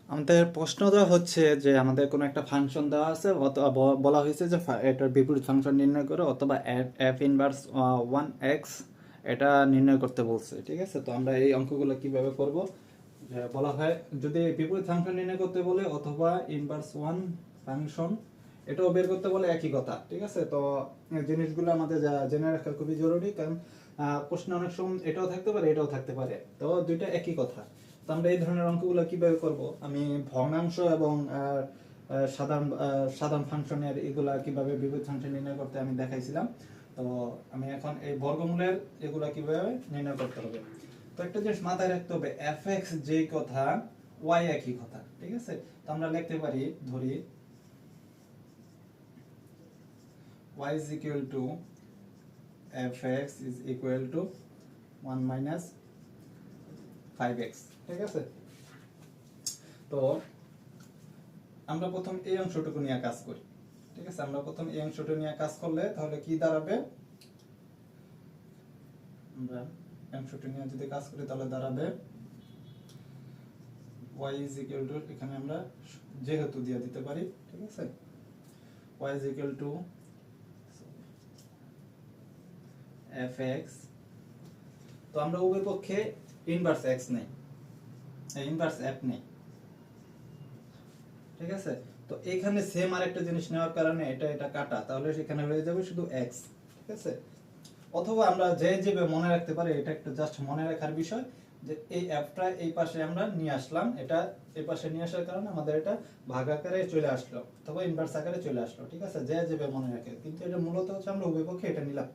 আমাদের প্রশ্নটা হচ্ছে যে আমাদের কোনো একটা ফাংশন দেওয়া আছে অথবা বলা হয়েছে যে এটার বিপরীত ফাংশন নির্ণয় করো অথবা এফ ইনভার্স 1x এটা নির্ণয় করতে বলছে। ঠিক আছে, তো আমরা এই অঙ্কগুলো কিভাবে করব, যে বলা হয় যদি বিপরীত ফাংশন নির্ণয় করতে বলে অথবা ইনভার্স ওয়ান ফাংশন এটাও বের করতে বলে একই কথা। ঠিক আছে, তো এই জিনিসগুলো আমাদের জেনে রাখা খুবই জরুরি, কারণ প্রশ্নে অনেক সময় এটাও থাকতে পারে এটাও থাকতে পারে, তো দুইটা একই কথা। তো আমরা এই ধরনের অঙ্কগুলো কিভাবে করব, আমি ভগ্নাংশ এবং সাধারণ ফাংশনের এগুলা কিভাবে বিপরীত ফাংশন নির্ণয় করতে আমি দেখাইছিলাম। তো আমি এখন এই বর্গমূলের এগুলা কিভাবে নির্ণয় করতে হবে। তো একটা জিনিস মাথায় রাখতে হবে, fx যেই কথা y একই কথা। ঠিক আছে, তো আমরা লিখতে পারি, ধরি y is equal to fx is equal to 1 minus 5x। ঠিক আছে, তো আমরা প্রথম এই অংশটুকু নিয়ে কাজ করি। ঠিক আছে, আমরা প্রথম এই অংশটুকু নিয়ে কাজ করলে তাহলে কি দাঁড়াবে, আমরা অংশটুকু নিয়ে যদি কাজ করি তাহলে দাঁড়াবে y is equal to, এখানে আমরা যেহেতু দিয়ে দিতে পারি। ঠিক আছে, y is equal to fx, তো আমরা উভয় পক্ষে ইনভার্স x নেই, ইনভার্স f নেই। ঠিক আছে, তো এখানে সেম আরেকটা জিনিস নেওয়ার কারণে এটা এটা কাটা, তাহলে সেখানে হয়ে যাবে শুধু x। ঠিক আছে, অথবা আমরা যেভাবে মনে রাখতে পারি, এটা একটা জাস্ট মনে রাখার বিষয়, যে এই অ্যাপটা এই পাশে আমরা নিয়ে আসলাম, এটা এই পাশে নিয়ে আসার কারণে আমাদের এটা ভাগ আকারে চলে আসলো অথবা ইনভার্স আকারে চলে আসলো। ঠিক আছে, যেভাবে মনে রাখে, কিন্তু এটা মূলত হচ্ছে আমরা উভয় পক্ষে এটা নিলাম।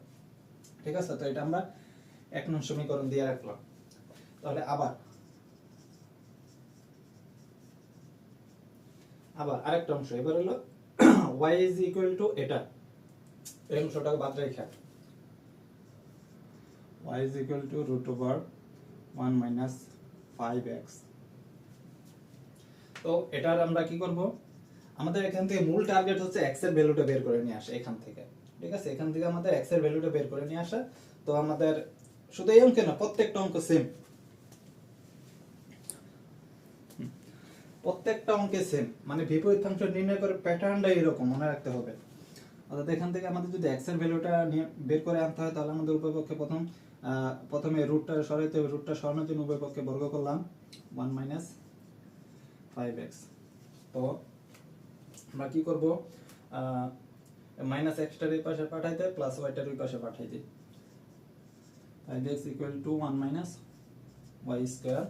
ঠিক আছে, তো এটা আমরা 1 নং সমীকরণ দিয়ে রাখলাম। তাহলে আবার আরেকটা অংশ, এবার হলো y is equal to এটা, এই অংশটাকে বাদ রেখে y is equal to root over 1 minus 5x। তো এটার আমরা কি করব, আমাদের এখান থেকে মূল টার্গেট হচ্ছে x এর ভ্যালুটা বের করে নিয়ে আসা এখান থেকে। ঠিক আছে, এখান থেকে আমাদের x এর ভ্যালুটা বের করে নিয়ে আসা। তো আমাদের শুধু এই অঙ্কে না, প্রত্যেকটা অঙ্ক সেম, প্রত্যেকটা অঙ্কে সেম, মানে বিপরীত ফাংশন নির্ণয় করে প্যাটার্নটা এরকম মনে রাখতে হবে। অর্থাৎ এখান থেকে আমাদের যদি x এর ভ্যালুটা বের করে আনতে হয়, তাহলে আমাদের উভয়পক্ষে প্রথমে রুটটা সরাইতে হবে। রুটটা সরানোর জন্য উভয়পক্ষে বর্গ করলাম 1 minus 5x। তো আমরা কি করব, মাইনাস এক্সটার এই পাশে পাঠাইতে প্লাস ওয়াইটার ওই পাশে পাঠাই দিই। 5x equal to 1 minus y square